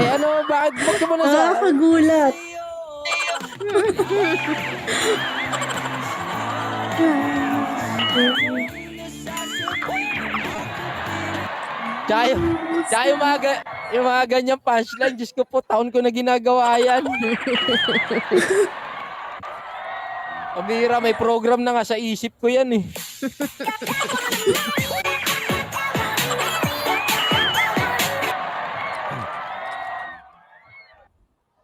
Ay ano, bakit mo muna sa... Nakakagulat. Tsaka yung mga ganyang punchline, Diyos ko po, taon ko na ginagawa yan. Pabira, may program na nga sa isip ko yan eh.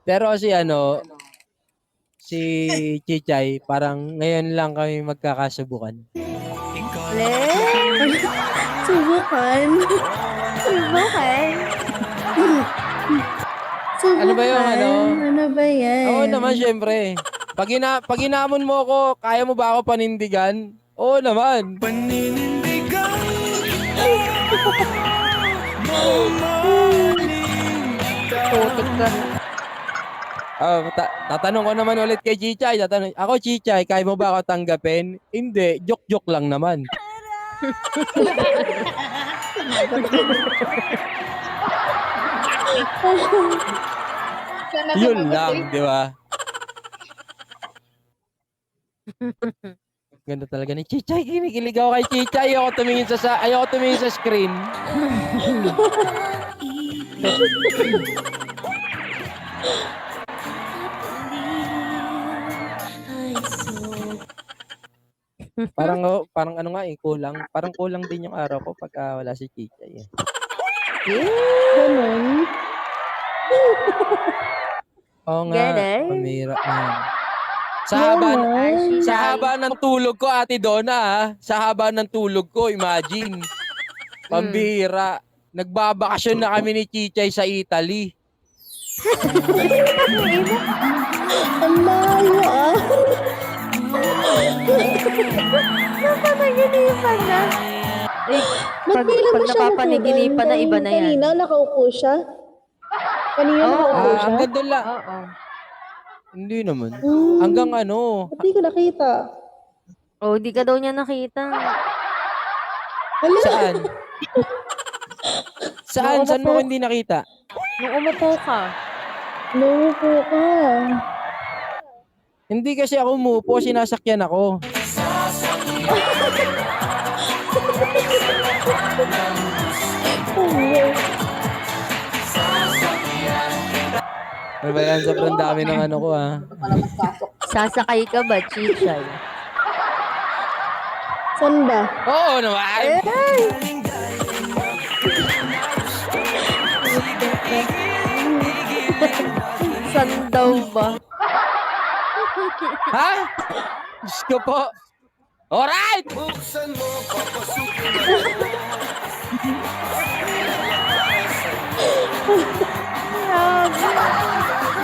Pero si Chichay, parang ngayon lang kami magkakasubukan. Subukan. Subukan. Ano ba yung Ano ba yan? Oo naman, syempre. Pag inamon mo ako, kaya mo ba ako panindigan? Oo naman. Paninindigan. Putik ka. Tatanong ko naman ulit kay Chichay. Ako, Chichay, kaya mo ba ako tanggapin? Hindi, joke-joke lang naman. Yun lang, di ba? Ganda talaga ni Chichay. Kinikilig ako kay Chichay. Ayoko tumingin sa screen. Parang ano nga kulang. Parang kulang din yung araw ko pagka wala si Chichay. Ganun. Oo nga, Ganun? pamira na yan. Sa haba ng tulog ko, Ate Donna, sa haba ng tulog ko, imagine. Pambira. Nagbabakasyon na kami ni Chichay sa Italy. Ang layo Napanaginipan na. Ba't kailan Pag ba siya napapanaginipan na, iba na yan. Kanina nakaupo siya? Kanina nakaupo siya? Hanggang doon lang. Oo. Hindi naman. Hanggang ano. Ba't di ko nakita? Oh, di ka daw niya nakita. Hala, Saan? Saan mo ko hindi nakita? Nung umupo ka. naupo ka. Hindi kasi ako umupo, sinasakyan ako. Ano ba yan? Sobrang dami ng ano ko Sasakay ka ba, Chichay? Saan ba? Oo naman! Saan daw ba? Ha? Diyos ko po. Alright! Buksan mo, papasukin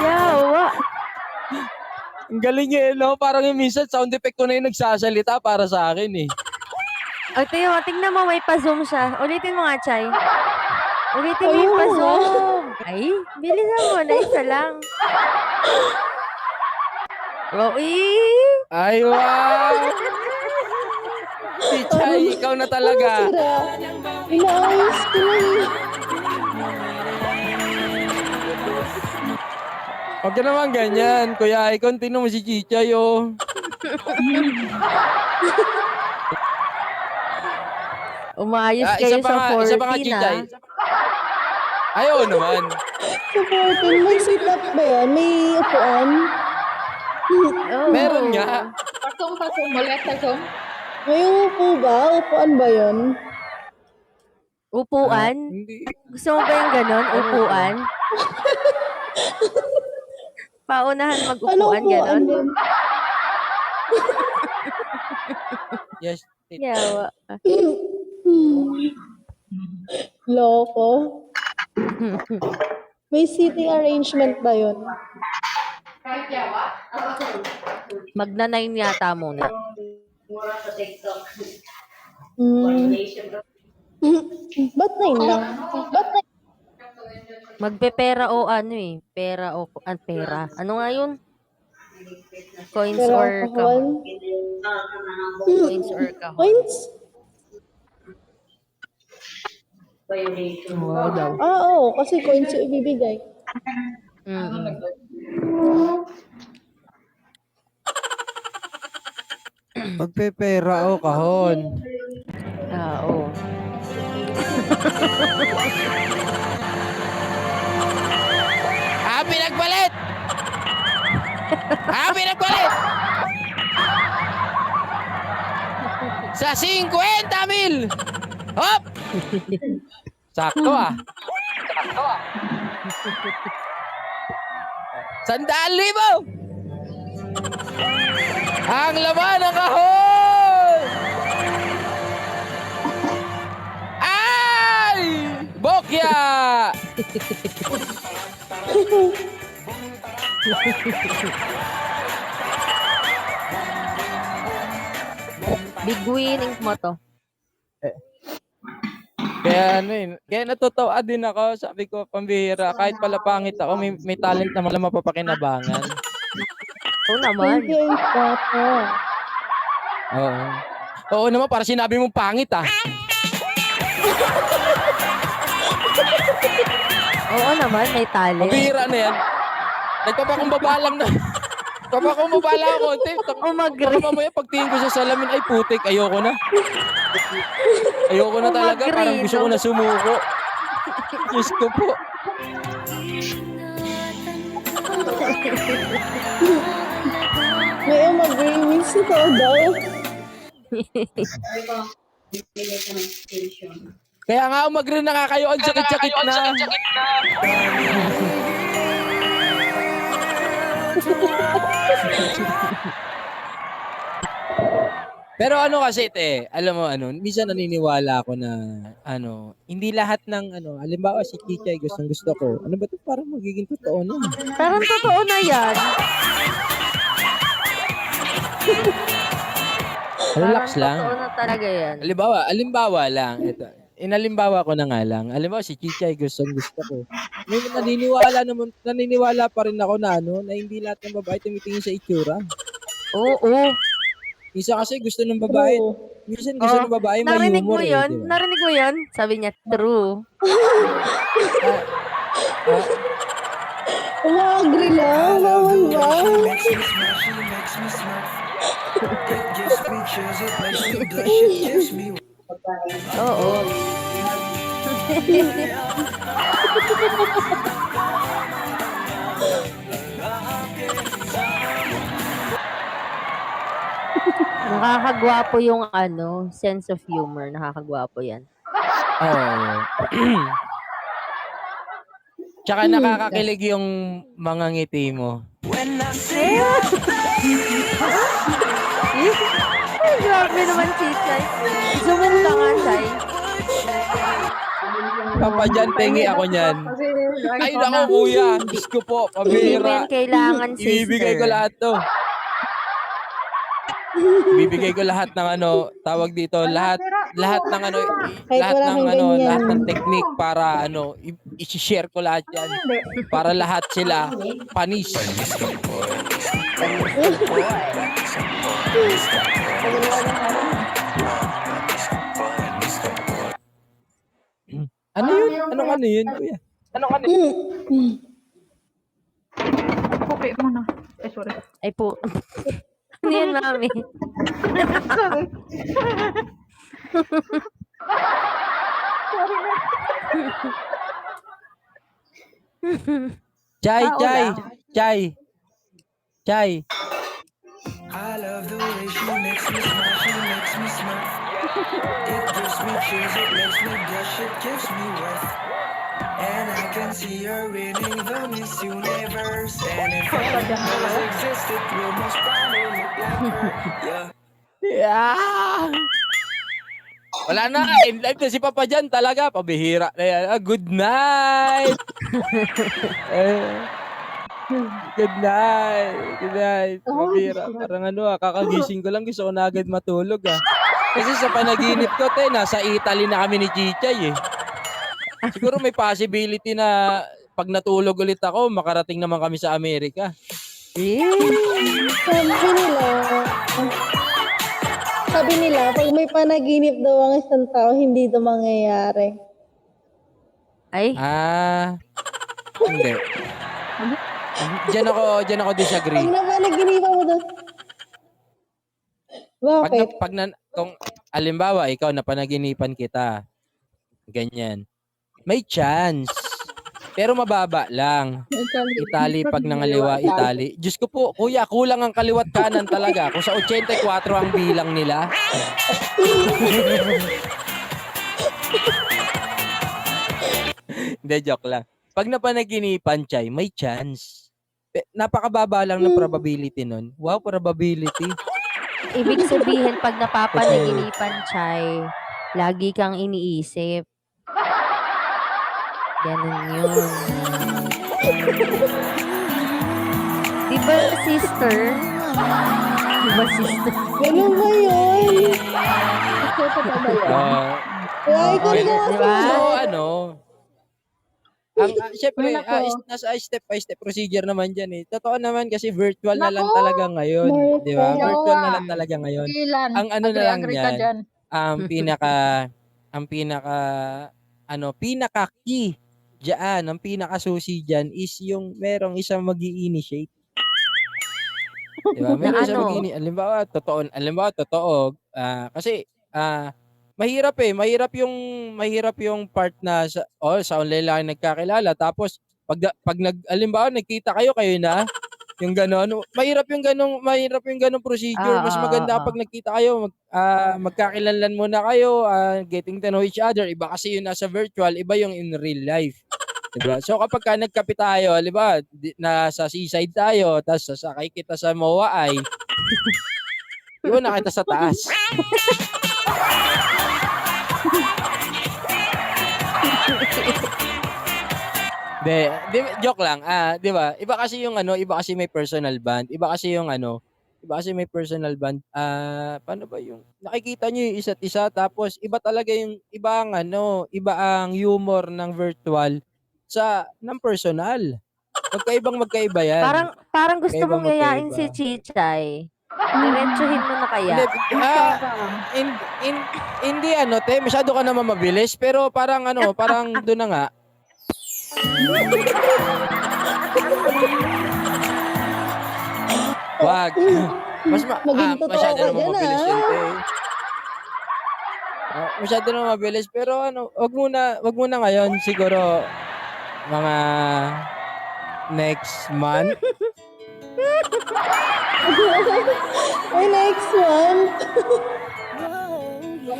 Yawa. Ang galing no? Parang yung minsan sound effect ko na yung nagsasalita para sa akin eh. O, Teo, tingnan mo, may pa-zoom siya. Ulitin mo nga, Chay. Ulitin mo yung pa-zoom. Ay, bilisan mo na, isa lang. Oh, Ay, wow! Si Chay, ikaw na talaga. Sira. Inaayos ko lang. Huwag ka naman ganyan. Kuya Icon, tingnan mo si Chichay, oh. Umayos kayo sa 14, isa pa nga, Chichay. Ayaw naman. Sa 14, may sit up ba yan? May upuan? Oh. Meron nga. Pasong, ulit, pasong. May upo ba? Upuan ba yun? Upuan? Hindi. Gusto mo ba yung ganon? Upuan? Paunahan Ano mag-upuan, upuan ganon? din? Yes. Yawa. Loko. May seating arrangement ba yun? Magna-9 yata muna. Ba't 9 lang? Ba't 9? Magpe-pera o ano eh. Pera o... pera. Ano nga yun? Coins Pero or alcohol? kahon. Coins or kahon. Coins? Oo daw. Oo. Kasi coins yung ibibigay. Mm. Pagpepera o kahon. Oo. Pinagpalit! Pinagpalit! Sa 50,000! Hop! Sakto ah. 100,000! Ang laman ng kahon! Ay! Bokya! Big winning mo to. Kaya kaya natutuwa din ako. Sabi ko, pambihira, kahit pala pangit ako, may talent naman na mapapakinabangan. Oo naman. Thank you, Papa. Oo. Oo naman, para sinabi mong pangit ah. Oo naman, may talent. Pambihira na yan. Nagpapakumbaba lang na. Nagpapakumbaba lang ako. Umagri. Mamaya pagtingin ko sa salamin, ay putik, ayoko na. Ayoko na talaga, parang gusto ko na sumuko. Diyos ko po. May mag-remix ito daw. Kaya nga umagri na nga kayo, ang sakit-sakit na. Pero ano kasi alam mo minsan naniniwala ako na hindi lahat ng halimbawa si Kichay gusto ko. Ano ba 'to, parang magiging totoo na. Parang totoo na yan. Relax Parang lang. totoo na talaga yan. Halimbawa lang, ito. Inalimbawa ko na nga lang. Halimbawa si Kichay gusto ko. May naniniwala pa rin ako na na hindi lahat ng babae tumitingin sa itsura. Oo. Minsan kasi gusto ng babae, minsan gusto ng babae may Narinig mo humor yun? diba? Narinig mo yun? Sabi niya, true. Umag-agree lang. Bawal ba? Makes me smile, she makes me smile. It gives me chills, it makes me blush, it gives me Oo. Nakakagwapo yung sense of humor. Nakakagwapo yan. Oo. Tsaka nakakakilig yung mga ngiti mo. when I see Ay, grabe naman si Chay. Zoom in ka nga, Chay. Papa dyan, tengi ako niyan. Ay, naku kuya. Diyos ko po, Hindi mo pabira. yan kailangan, sister. Ibibigay ko lahat to. Ibibigay ko lahat ng tawag dito, lahat ng Kahit lahat wala ng kang ganyan. lahat ng technique para i-share ko lahat yan. Para lahat sila panis. Ano yun? Ano yun, kuya? Okay mo na. Sorry. Ay po. Ano yan, mami? Sorry. Chay, Tao Chay, lang. Chay. Chay. I love the way she makes me smile, she makes me smile. It gives me chills, it makes me blush, it gives me worth. And I can see her winning the Miss Universe. And if does exist, it will most probably look like her. Yeah. Yeah! Wala na, in live na si Papa dyan talaga. Pabihira na yan. Good night! Good night. Good night. Pabihira. Parang kakagising ko lang. Gusto ko na agad matulog Kasi sa panaginip ko, nasa Italy na kami ni Chichay Siguro may possibility na pag natulog ulit ako, makarating naman kami sa Amerika. Sabi nila, pag may panaginip daw ang isang tao, hindi ito mangyayari. Ay, Hindi. Diyan ako disagree. Pag napanaginipan mo daw. Bakit? Kung alimbawa, ikaw napanaginipan kita, ganyan, may chance. Pero mababa lang. Itali pag nangaliwa, itali. Diyos ko po, kuya, kulang ang kaliwat kanan talaga. Kung sa 84 ang bilang nila. Hindi, joke lang. Pag napanaginipan, Chay, may chance. Napakababa lang ng probability nun. Wow, probability. Ibig sabihin, pag napapanaginipan, Chay, lagi kang iniisip. Ganun yun. Diba, sister? Diba, sister? Ganun ba yun? Ito pa ba yun? Kaya ikaw okay. na Diba? So, syempre, nasa step by step procedure naman dyan eh. Totoo naman kasi virtual na lang talaga ngayon. Di ba? Virtual. Virtual na lang talaga ngayon. Ilan? Ang ano na lang Agree ka yan, dyan. ang pinaka key diyan, ang pinaka susi diyan is yung merong isang magi-initiate. Di ba? Merong Na isang ano? magi-initiate. Alimbawa, totoo. Kasi, mahirap yung part na sa online lang nagkakilala tapos alimbawa nagkita kayo na yung gano'n. Mahirap yung ganong procedure. Mas maganda kapag nagkita kayo, magkakilanlan muna kayo, getting to know each other. Iba kasi yung nasa virtual, iba yung in real life. Diba? So kapag ka nagkape tayo, diba, nasa seaside tayo, tapos sasakay kita sa MOA ay iwan na kita sa taas. Joke lang. 'Di ba? Iba kasi may personal bond. Iba kasi may personal bond. Paano ba yung nakikita niyo yung isa't isa tapos iba talaga yung iba ang humor ng virtual ng personal. Magkaiba yan. Parang gusto mong yayain magkaiba. si Chichay. Diretsuhin mo na kaya. Hindi masyado ka naman mabilis pero parang doon na nga. Wag. Maging totoo Masyado ka naman dyan, mabilis yun, masyado naman mabilis pero wag muna ngayon siguro mga next month. Ay, next one.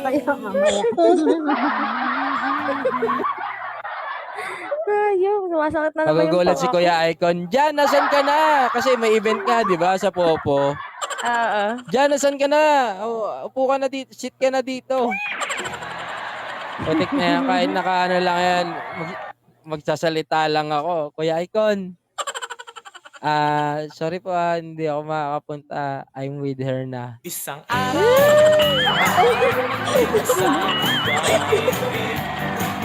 Kaya mamaya. Ayaw, sumasakit na naman yung Magugulat si paa ko. Kuya Icon. Diyan, nasan ka na? Kasi may event nga, di ba, sa Popo. Oo. Diyan, nasan ka na? Upo ka na dito. Sit ka na dito. Putik na yan. Kahit nakaano lang yan. Magsasalita lang ako. Kuya Icon. Sorry po hindi ako makakapunta. I'm with her na. Isang araw.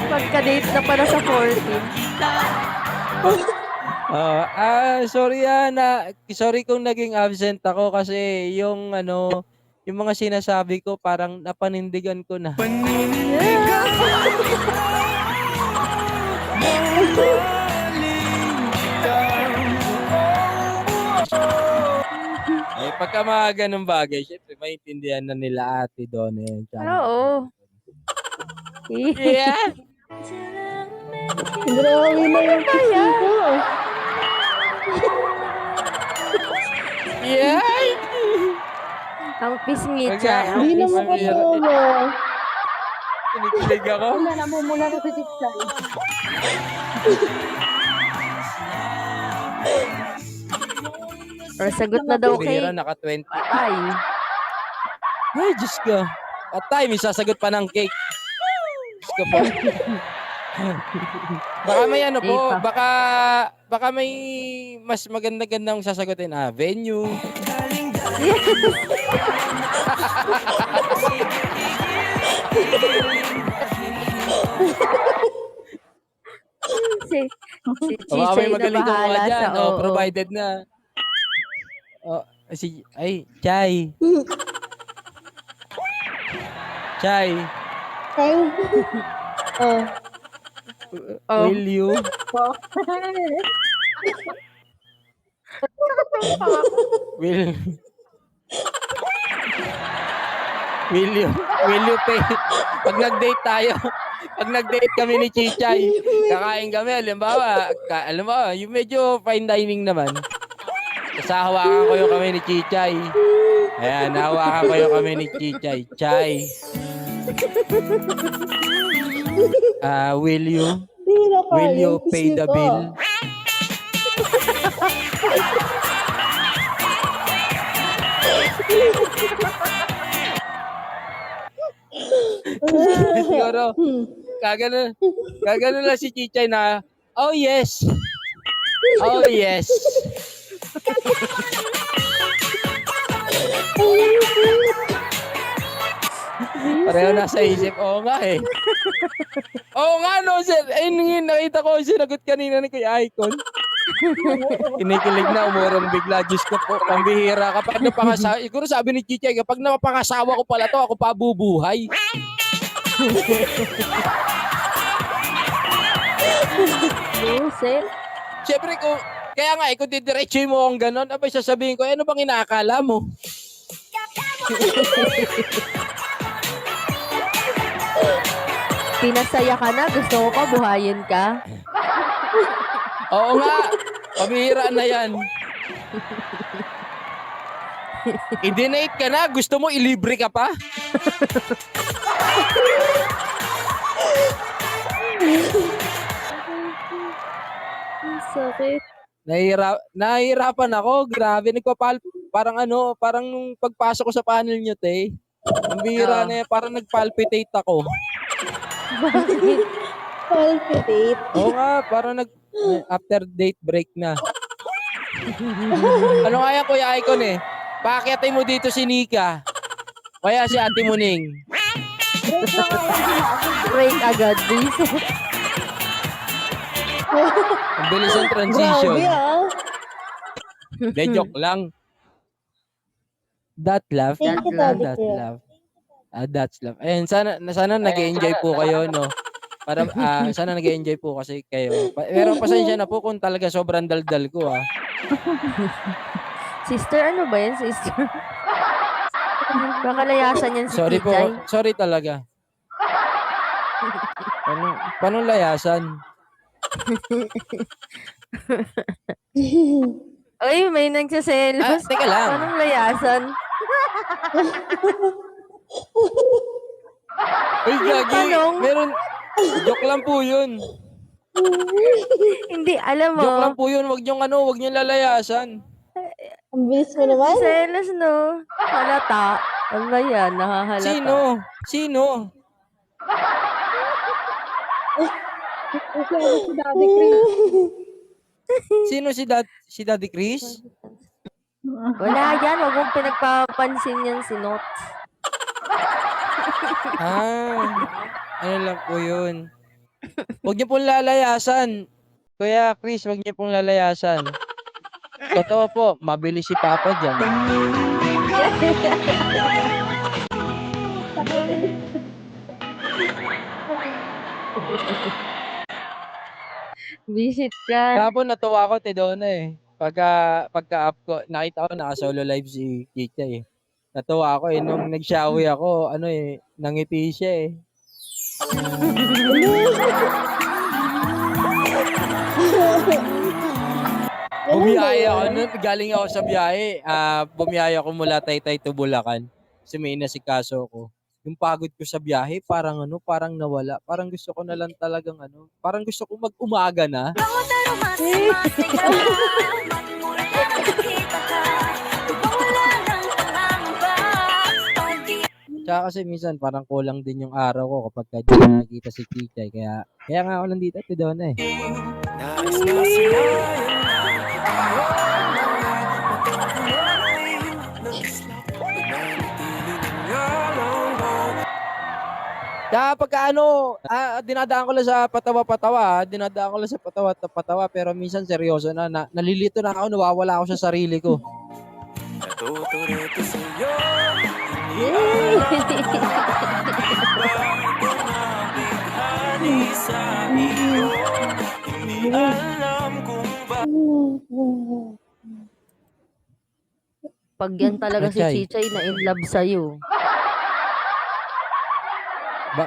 Magka-date na pala sa 14. Sorry kung naging absent ako kasi yung mga sinasabi ko parang napanindigan ko na. Pagka mga ganung bagay, syempre maintindihan na nila Ate Donna. Oo. Yeah. Grabe na yung pixie ko. Yeah. Ang pisngi siya. Hindi na makatawa. Kinikilig ako. Wala, namumula na si Chichay. Or sagot na daw kay Bira, naka-20. Ay. Ay, Diyos ko. Patay, may sasagot pa ng cake. Diyos ko po. Baka may po, baka may mas maganda-gandang sasagutin. Venue. Si Baka may Chichay na magaling ka bahala dyan. sa oo. Provided na. Chay. Chay. Time. Oh. Oh. Will you? Will will you pay pag nag-date tayo, pag nag-date kami ni Chichay, kakain kami, alam mo, yung medyo fine dining naman. Tapos hahawakan ko yung kami ni Chichay. Ayan, hahawakan ko yung kami ni Chichay. Chay. Will Hindi na kaya. you pay the Isip ko. bill? Siguro, kagano lang si Chichay na, oh yes. Oh yes. Pareho nasa isip. Oo nga eh. Oo nga no, sir. Ayun yung nakita ko, sinagot kanina ni Kuya Icon. Kinikilig na, umurong bigla. Diyos ko po, pambihira. Kapag napangasawa, siguro sabi ni Chichay, kapag napangasawa ko pala to, ako pa bubuhay. Buset. Siyempre, kaya nga, kung didiretso mo ang ganon, abay sasabihin ko, ano bang inaakala mo? Pinasaya ka na, gusto ko pa buhayin ka. Oo nga, pabihira na yan. I-donate ka na, gusto mo ilibre ka pa? Ang sakit. Nahihirapan ako, grabe, parang nung pagpasok ko sa panel nyo, te, ang bihira na yan, parang nagpalpitate ako. Bakit? Palpitate. Oo nga, parang after date break na. Ano nga yan, Kuya Icon eh? Pakiatin mo dito si Nika. Kaya si Ate Muning. Break agad, please. Ang bilis ng transition. Grabe ah. De, joke lang. That laugh. Thank you, Daddy That Kuya. laugh. That's love. Ayun, sana nag-enjoy po kayo, no? Sana nag-enjoy po kasi kayo. Pero pasensya na po kung talaga sobrang daldal ko, ah. Sister, ano ba yan, sister? Baka layasan yan si Sorry po. Chichay. Sorry talaga. Paano layasan? Uy, may nagsaselos. Teka lang. Anong layasan? Uy, gagi. Tanong. Meron. Joke lang po yun. Hindi, alam mo. Joke lang po yun. Wag niyong lalayasan. Ang bilis mo naman. Selos, no? Halata. Ano ba yan? Nakahalata. Sino? Si Daddy Chris. Sino si Daddy Chris? Wala yan. Huwag mong pinagpapansin yan si Notes. Ano lang po yun. Huwag niyo pong lalayasan. Kuya Chris, huwag niyo pong lalayasan. Totoo po, mabilis si Papa dyan. Visit ka. Kahapon natuwa ko, Tidona eh. Pagka-up ko, nakita ko naka-solo live si Kika eh. Natuwa ako eh. Nung nag-showy ako, nangiti siya eh. Bumiyaya ako nun. Galing ako sa biyahe. Bumiyaya ako mula Taytay to Bulacan. Kasi may inasikaso ko. Yung pagod ko sa biyahe, parang nawala. Parang gusto ko na lang talagang parang gusto ko mag-umaga na. Tsaka kasi minsan parang kulang din yung araw ko kapag di na nakikita si Kichay. Kaya nga ako nandito, Tidona eh. Nais na sinayan Kaya pagka dinadaan ko lang sa patawa, pero minsan seryoso nalilito na ako, nawawala ako sa sarili ko. Natuturito sa'yo. Bighani sa iyo. Hindi alam kung ba Pag yan talaga si Chay. Chichay na in love sa'yo.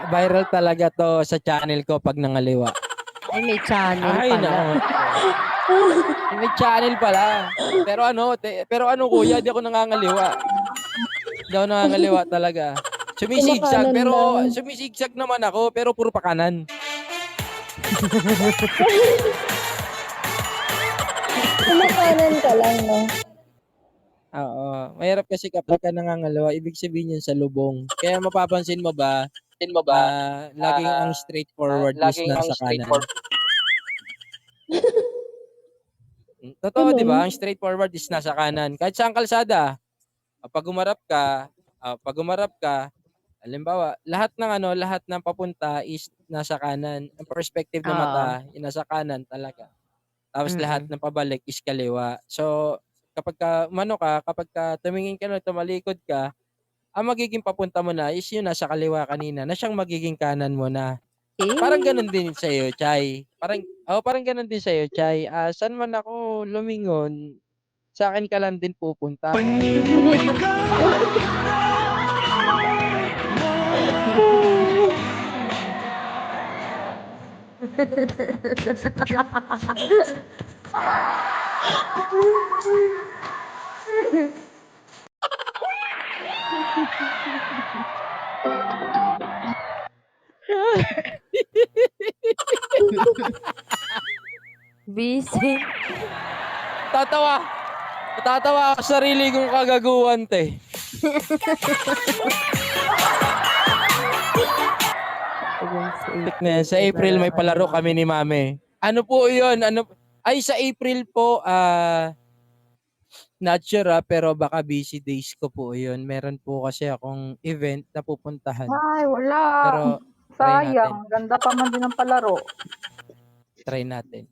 Viral talaga to sa channel ko pag nangaliwa. Ay, may channel Ay, pala. nako. May channel pala. Pero ano kuya, di ako nangangaliwa. Di ako nangangaliwa talaga. Sumisigsag, Kumakanan pero lang. sumisigsag naman ako, pero puro pakanan. Kumakanan ka lang, no? Oo. Mahirap kasi kapag ka nangangalawa, ibig sabihin yun sa lubong. Kaya mapapansin mo ba, laging ang straightforward is nasa kanan. Totoo, di ba? Ganun. Ang straightforward is nasa kanan. Kahit saan kalsada, pag umarap ka, halimbawa, lahat ng papunta is nasa kanan. Ang perspective ng Oo. mata, yung nasa kanan talaga. Tapos lahat ng pabalik is kaliwa. So, kapag ka tumingin ka na, tumalikod ka, ang magiging papunta mo na is yun nasa kaliwa kanina, na siyang magiging kanan mo na. Eh, Parang ganun din sa iyo, Chay. Parang ganun din sa iyo, Chay. Saan man ako lumingon, sa akin ka lang din pupunta. busy. Tatawa ako sa sarili kong kagaguhan, te. Tik na yan. Sa April may palaro kami ni Mame. Ano po 'yun? Ay sa April po not sure pero baka busy days ko po 'yun. Meron po kasi akong event na pupuntahan. Ay, wala. Pero try natin. Sayang. Ganda pa man din ang palaro. Try natin.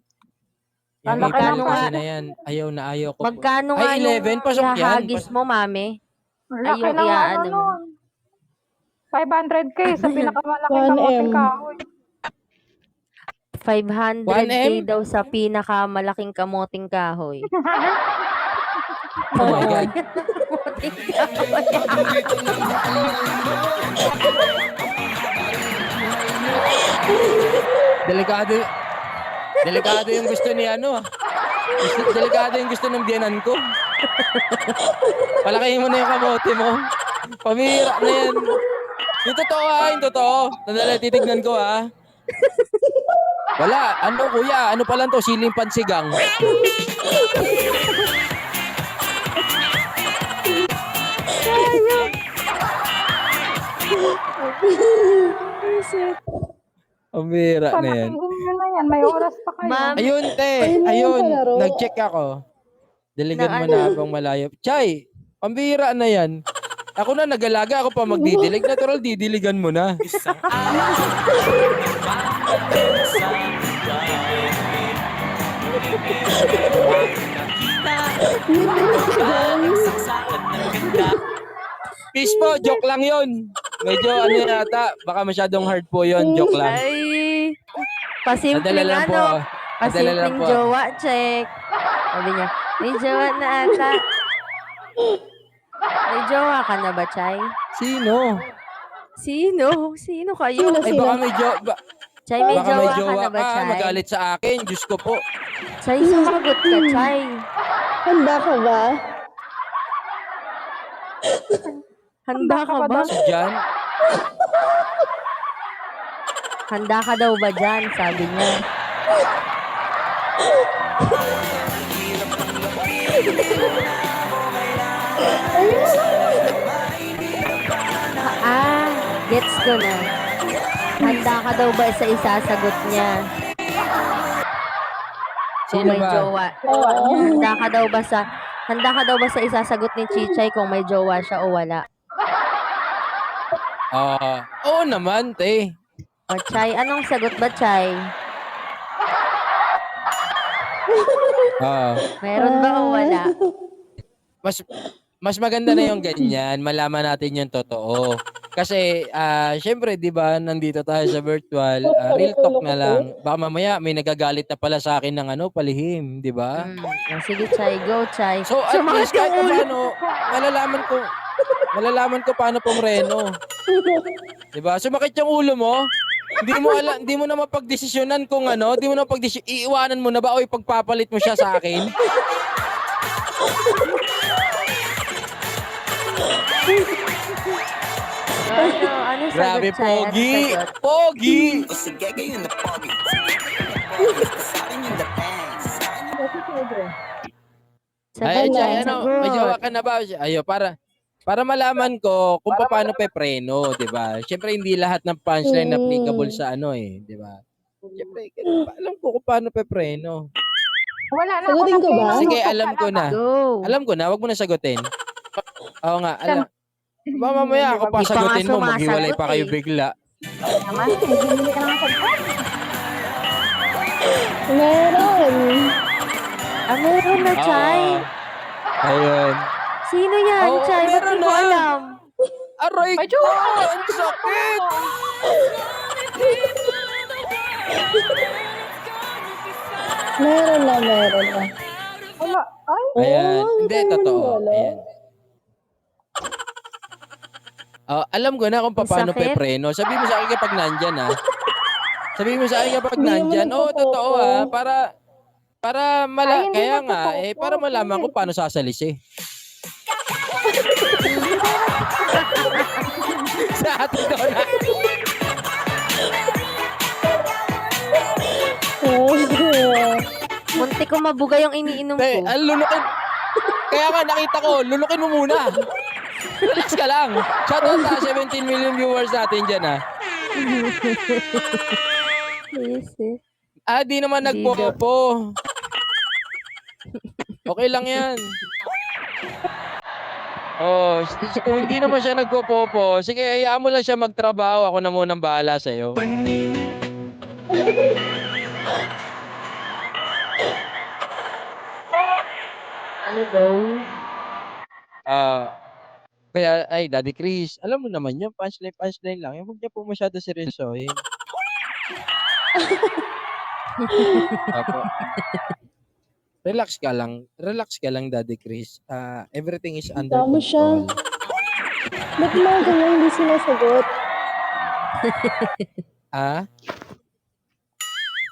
Yung Ang laki April ng kasi na yan, ayaw ko po. Magkano nga Ay, 11, pasok yan. ihahagis mo, mami? Ang Ay, laki yung ng iaano mo. nun. 500K sa pinakamalaking 1M. kamuting kahoy. 500K 1M? daw sa pinakamalaking kamoting kahoy. Oh my God. Kamoting kahoy. Delikado yung gusto ni delikado yung gusto ng biyanan ko. Palakihin mo na yung kamote mo. Pamira na yan. Yung totoo. Sandali, titignan ko Wala. Ano kuya? Ano pa lang to? Siling pansigang. Pamira na yan. Palakihin nyo na yan. May oras pa kayo. Ma'am, Ayun, te. Ayun na yung Ayun. palaro. Nag-check ako. Diligan mo ano? na habang malayo. Chay, pambira na yan. Ako na nag-alaga, ako pa magdidilig. Natural, didiligan mo na. Peace po, joke lang yun. Medyo yata, baka masyadong hard po yun, joke lang. ay, pasimpleng Madala lang po. Madala lang pasimpleng po. jowa, check. Sabi niya, may jowa na ata. May jowa ka na ba, Chay? Sino? Sino? Sino kayo? Sino? Ay, baka may Chay, may baka may jowa ka jowa na ba, ka. Chay? Magalit sa akin. Diyos ko po. Chay, sumagot ka, Chay. Handa ka ba? Handa ka ba? Si Jan. Handa ka daw ba dyan? Sabi niya. Gets ko na. Handa ka daw ba sa isasagot niya? Kung Sino may ba? jowa. Oo. Handa ka daw ba sa isasagot ni Chichay kung may jowa siya o wala? Oo naman, te. O Chay, anong sagot ba, Chay? Meron ba o wala? Mas maganda na yung ganyan. Malaman natin yung totoo. Kasi, syempre, di ba, nandito tayo sa virtual, real talk na lang. Baka mamaya may nagagalit na pala sa akin ng palihim, di ba? Oh, sige, Chay. Go, Chay. So, at Sumakit least kahit yung ulo. paano, malalaman ko paano pumreno. Di ba? Sumakit yung ulo mo, hindi mo na mapagdesisyonan kung hindi mo na iiwanan mo na ba o ipagpapalit mo siya sa akin? Ano sagot, Grabe, Chay? Ano pogi! sagot? Pogi! Ay, Sagot, Chay. Chay, may jowa Sagot. ka na ba? Ayo, para malaman ko kung paano pepreno, di ba? Siyempre, hindi lahat ng punchline applicable sa di ba? Siyempre, alam ko kung paano pepreno. Wala na Sagutin ako ko ba? Sige, alam ko na. Go. Alam ko na, wag mo na sagutin. Oo nga, alam. Mamaya ako pa Di pa nga sagutin mo, maghiwalay sumasagot pa kayo eh. bigla. naman. Hindi ka naman sagot. Meron. Meron na, Chay. Ayun. Sino yan, Oo, Chay? Ba't meron di ko na. alam? Aray Ay, ko! jowa! Ang sakit! Meron na. Wala. Ay, Ayan. Hindi, tayo totoo. maniwala. Ayan. Alam ko na kung paano Sakit? pepreno. Sabihin mo sa akin kapag nandyan, Sabihin mo sa akin kapag Hindi naman nandyan. Oo, totoo, nagpopopo. Ay, hindi Kaya nga, nagpopopo. para malaman ko paano sasalisi. Sa atin daw na. Munti ko mabuga yung iniinom ko. Lulukin. Kaya nga, nakita ko, lulukin mo muna. Relax ka lang. Shoutout sa 17 million viewers natin dyan, Yes, eh. Di naman nagpopo. Okay lang yan. Kung hindi naman siya nagpopopo, sige, hayaan mo lang siya magtrabaho. Ako na munang bahala sa'yo. Ano daw? Kaya, Daddy Chris, alam mo naman yun, punchline lang. Huwag niya po masyado seryosohin. Opo. Relax ka lang, Daddy Chris. Everything is under Tama siya. control. Ba't mga ganyan hindi sinasagot?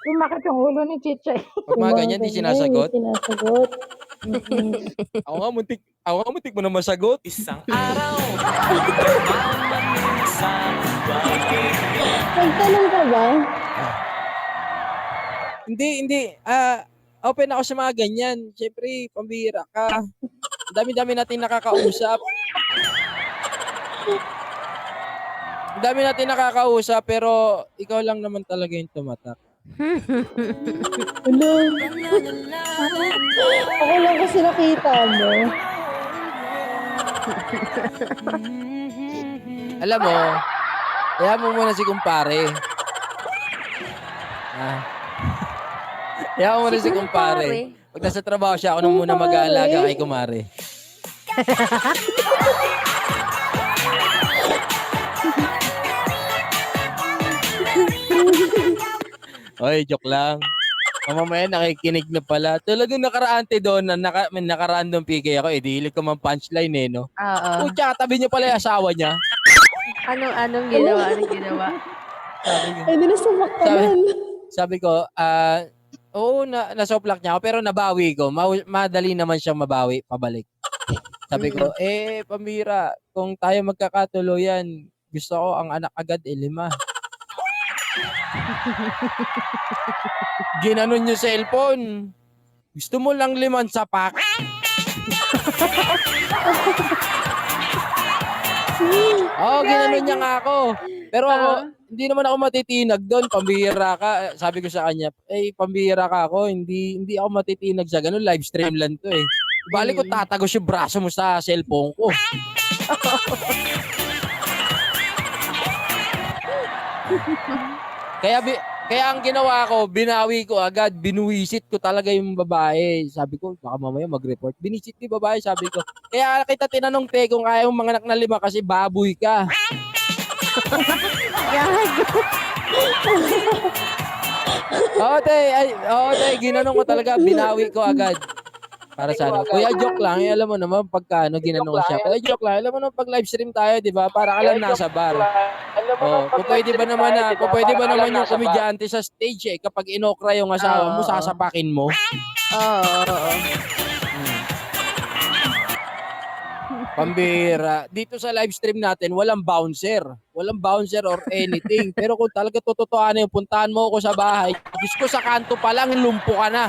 Sumakit yung ulo ni Chichay. Pag mga ganyan, di sinasagot. Hindi sinasagot. Ako nga muntik mo na masagot. Nagtanong ka ba? Hindi. Open ako sa mga ganyan. Siyempre, pambihira ka. Ang dami-dami natin nakakausap. Pero ikaw lang naman talaga yung tumatak. Ano? Ako lang kasi nakita mo. Alam mo, hayaan mo muna si kumpare. Hayaan mo muna si kumpare. Pag nasa trabaho siya, ako na muna mag-aalaga kay kumare. Oy, joke lang. Mamaya nakikinig na pala. Talagang nakaraante doon na may nakaraan doon PK ako. Dilig ko man punchline no? Oo. Pucha, tabi niya pala yung asawa niya. Anong ginawa? Ay, di na sumak ka man. Sabi ko, oo, nasoplak niya ako, pero nabawi ko. Madali naman siyang mabawi, pabalik. Sabi ko, pambira, kung tayo magkakatuluyan, gusto ko ang anak agad 5. Ginanon yung cellphone. Gusto mo lang 5 sapak? Ginanon niya nga ako. Pero ako, hindi naman ako matitinag doon. Pambihira ka. Sabi ko sa kanya, pambihira ka ako. Hindi ako matitinag sa ganun. Live stream lang to Balik ko tatagos yung braso mo sa cellphone ko. Kaya ang ginawa ko, binawi ko agad, binuwisit ko talaga yung babae. Sabi ko, baka mamaya mag-report. Binisit ko yung babae, sabi ko. Kaya kita tinanong, kung ayaw mga anak na 5 kasi baboy ka. Gago. Oo, te, ginanong ko talaga, binawi ko agad. Para sa ano. Kuya, joke lang. Alam mo naman, pagka ano, ginanong ko siya. Kuya, joke lang. Alam mo naman, pag live stream tayo, di ba? Para ka lang nasa bar. Oh, pwede ba naman yung komedyante sa stage eh, kapag inokra yung asawa mo, Oo. sasapakin mo? Oo. Pambira. Dito sa live stream natin, walang bouncer. Walang bouncer or anything. Pero kung talaga tototohanan yung puntahan mo ako sa bahay, Diyos ko sa kanto pa lang, lumpo ka na.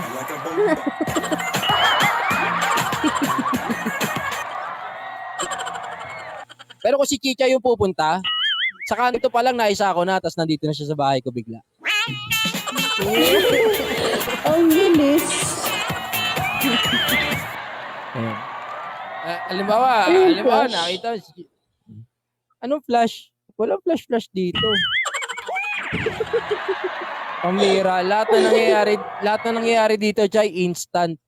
Pero kung si Chicha yung pupunta, sa kanto pa lang naisa ako na, tapos nandito na siya sa bahay ko bigla. Ang bilis. Ayan. Halimbawa, flash? nakita anong flash? Walang flash dito. Pamira, lahat na nangyayari dito, Chay, instant.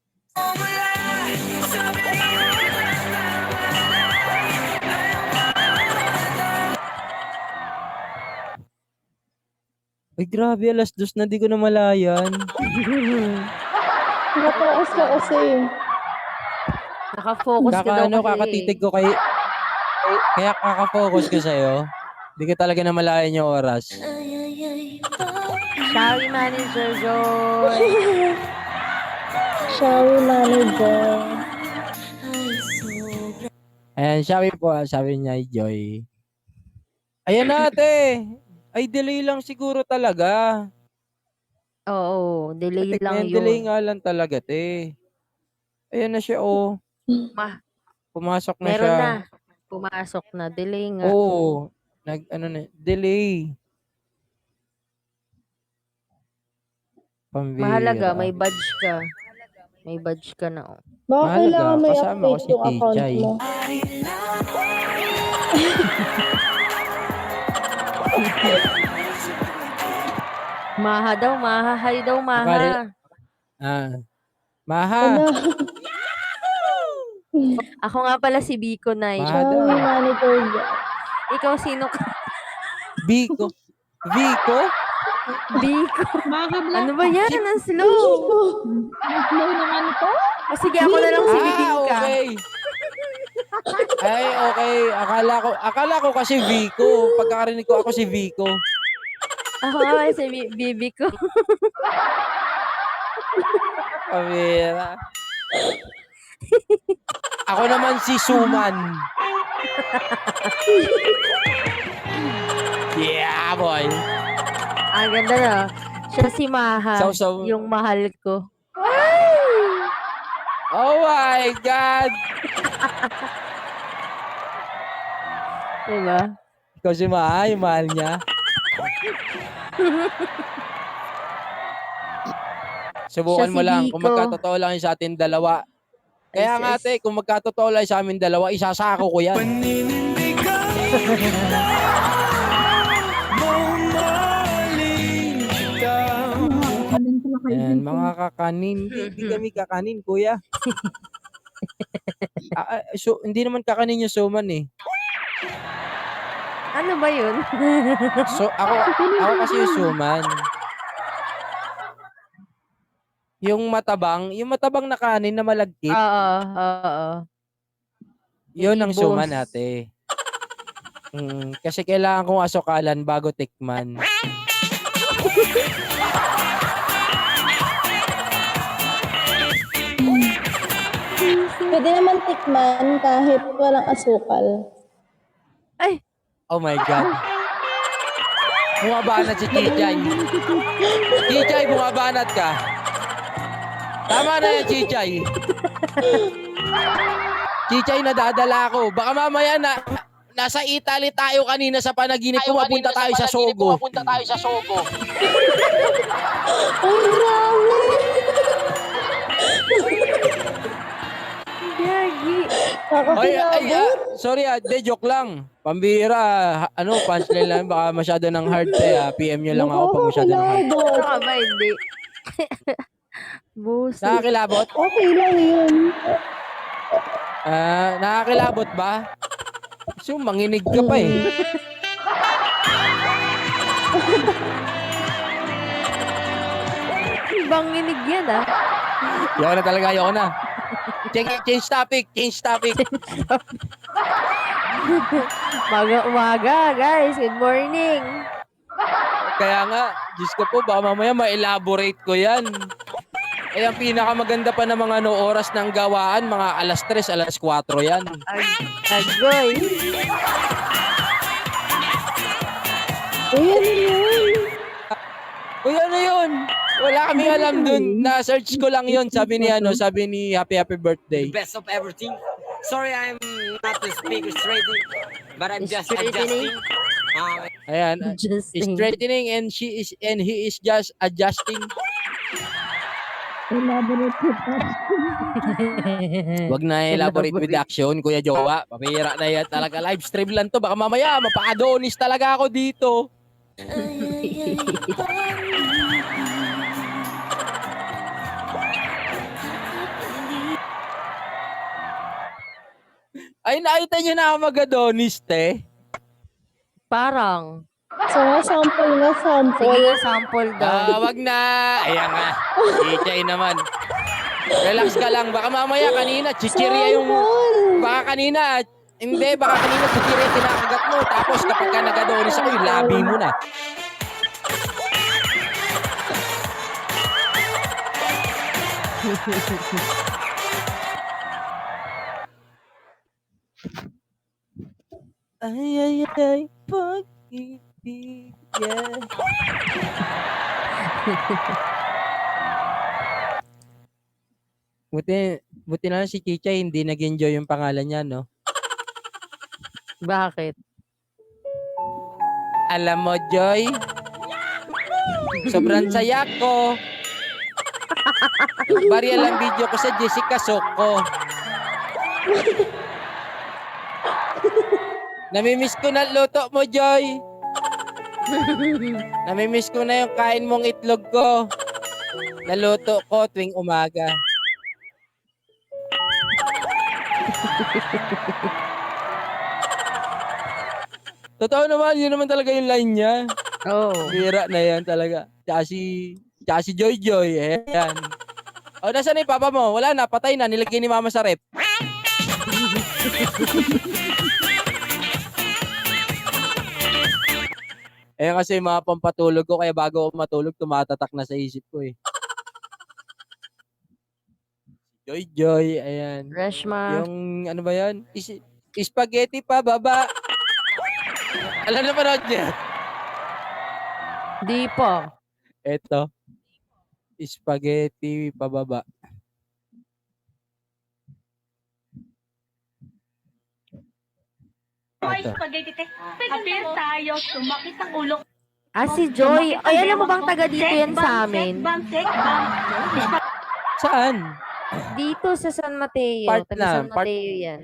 Ay, grabe, alas 2 na, di ko na malayan. Nakatakas ka kasi. Nakafocus ka daw kasi. Kakatitig ko kaya kakafocus ko sa'yo. Di ka talaga na malayan yung oras. Shari Manager Joy. Shari Manager. Ayan, sabi niya, Joy. Ayan na, ate. Ay, delay lang siguro talaga. Oo, delay lang yun. Delay nga lang talaga, te. Ayan na siya, oh. Pumasok na Meron siya. na. Pumasok na. Delay nga. Oo. Delay. Pambira. Mahalaga, may badge ka. May badge ka na. Oh. Baka Mahalaga, kailangan may kasama ko update si yung account Tijay. mo. Maha daw, maha. Hi daw, maha. Maha. Ano? Ako nga pala si Biko Nay. Maha Shari daw. Manager. Ikaw sino ka? Vico. Biko. Ano ba yan? Ang slow. Ang slow naman ito. O sige, ako na lang si Bibingka. Okay. Ay, okay. Akala ko kasi Vico. Pagkakarinig ko ako si Vico. Ako nga si Bibi ko. Pamira. Ako naman si Suman. Yeah, boy. Ang ganda na. Siya si Maha. So, yung mahal ko. oh my God. Diba? Ikaw si Maha, yung mahal niya. Subukan Siya si mo lang Vico. kung magkatotoo lang yun sa atin dalawa. Kaya nga ate, kung magkatotoo lang sa amin dalawa, isasako ko yan. Paninindigan kita, mamahalin kita. Ganun sila kayo. Ayan, mga kakanin. Hindi kami kakanin, kuya. Hindi naman kakanin yung suman eh. Ano ba yun? So, ako kasi yung suman. Yung matabang na kanin na malagkit, Oo. yun ang Ibos. suman ate. Kasi kailangan kong asukalan bago tikman. Pwede naman tikman kahit walang asukal. Ay, Oh my God. Bumabanat si Chichay. Chichay, bumabanat ka. Tama na yan, Chichay. Chichay, nadadala ako. Baka mamaya nasa Italy tayo kanina sa panaginip. Pumapunta tayo sa Sogo. Ay, grabe! gagi. Nakakilabot. Sorry joke lang. Pambira, punchline lang. Baka masyado ng hard PM nyo lang ako pag masyado ng hard. Ano ka ba? Hindi. Busi. Nakakilabot? Okay lang yun. Nakakilabot ba? So, manginig ka pa eh. Banginig yan ah. Ayoko na talaga, ayoko na. Change topic, change topic. Umaga, guys. Good morning. Kaya nga, Diyos ko po, baka mamaya ma-elaborate ko yan. Eh, ang pinakamaganda pa ng mga oras ng gawaan, mga alas 3, alas 4 yan. Agoy. Uy, ano yun? Uy, ano yun? Wala kaming alam dun. Na-search ko lang yun. Sabi ni Happy Birthday. Best of everything. Sorry, I'm not the speaker straight, but I'm just Straightening. adjusting. Ayan. Adjusting. Straightening and he is just adjusting. Elaborate with that. Wag na elaborate with action, Kuya Jowa. Papira na yan talaga. Live stream lang to. Baka mamaya, mapa-adonis talaga ako dito. Ay, nakita niyo na ako mag-adonis, te. Parang. So, sample na Sige sample. na, sample daw. Wag na. Ayan nga. Ichay naman. Relax ka lang. Baka mamaya kanina, chichirya yung... Sample! Baka kanina, chichirya tinakagat mo. Tapos kapag ka nag-adonis ako, yung labi mo na. Ay, pag-ibig, yeah. Buti na lang si Chicha hindi nag-enjoy yung pangalan niya, no? Bakit? Alam mo, Joy, sobrang saya ko. Barya lang video ko sa Jessica Soco. Namimiss ko na luto mo, Joy. Namimiss ko na yung kain mong itlog ko. Naluto ko tuwing umaga. Totoo naman, yun naman talaga yung line niya. Oh. Bira na yan talaga. Tsaka si Joy Joy, ayan. O, nasaan na yung papa mo? Wala na, patay na, nilagay ni mama sa rep. Ayan kasi yung mga pampatulog ko, kaya bago ako matulog, tumatatak na sa isip ko eh. Joy Joy, ayan. Reshma. Yung ano ba yan? Spaghetti pa, baba. Alam na panood niya? Di pa. Eto. Spaghetti pababa. Eto. Appear tayo, sumakit ang ulo. Ah, si Joy. Ay, alam mo bang taga dito yan sa amin? Saan? Dito sa San Mateo. Part Taga na, San Mateo yan.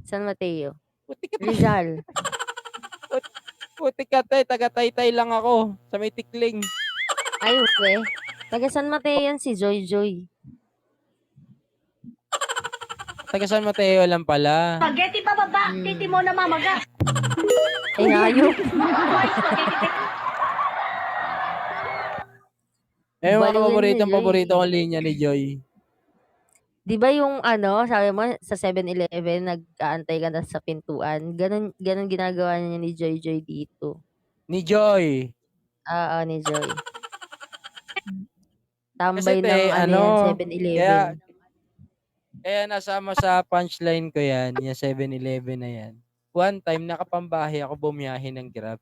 San Mateo. Puti ka, Rizal. puti ka taga-taytay lang ako sa may tikling. Ay, okay. Taga San Mateo yan si Joy Joy. Taga San Mateo lang pala. Spaghetti pa baba, titi mo na mamaga. Ay, hayop. Eh, mga Baliw yun ni Joy. paborito kong linya ni Joy. Di ba yung ano, sabi mo, sa 7-Eleven, nag-aantay ka na sa pintuan. Ganon ginagawa niya ni Joy Joy dito. Ni Joy. Oo, ni Joy. Kasi Tambay te, ng ano, yan, kaya, 7-Eleven. kaya nasama sa punchline ko yan, yung 7-Eleven na yan. One time, nakapambahay ako bumiyahe ng Grab.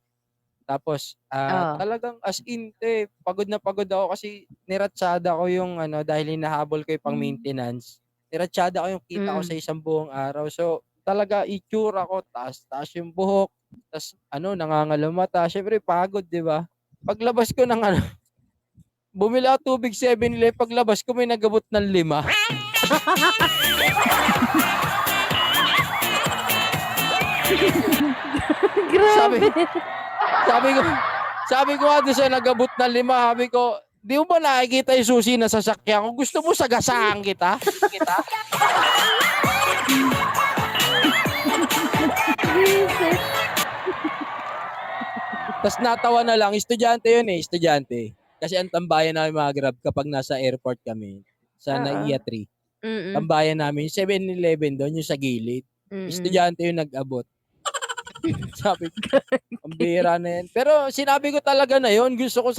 Tapos, Oo. talagang as in, pagod na pagod ako kasi niratsada ko yung ano, dahil hinahabol ko yung pang maintenance. Niratsada ko yung kita ko sa isang buong araw. So, talaga itsura ko, taas yung buhok, tas ano, nangangalumata. Syempre, pagod, di ba? Paglabas ko ng ano, bumili ako tubig 7-Eleven, paglabas ko may nagabot ng 5. Grabe. Sabi ko nga doon sa nagabot ng 5, sabi ko, di mo ba nakikita yung susi na sasakyan ko? Gusto mo sagasaan kita? Tapos natawa na lang, estudyante yun eh, estudyante. Kasi ang tambayan namin mga Grab kapag nasa airport kami, sa NAIA 3. Mm. Tambayan namin, yung 7-Eleven doon, yung sa gilid. Mm. Estudyante yung nag-abot. Sabi ko, ang bihira na yan. Pero sinabi ko talaga na yun, gusto mo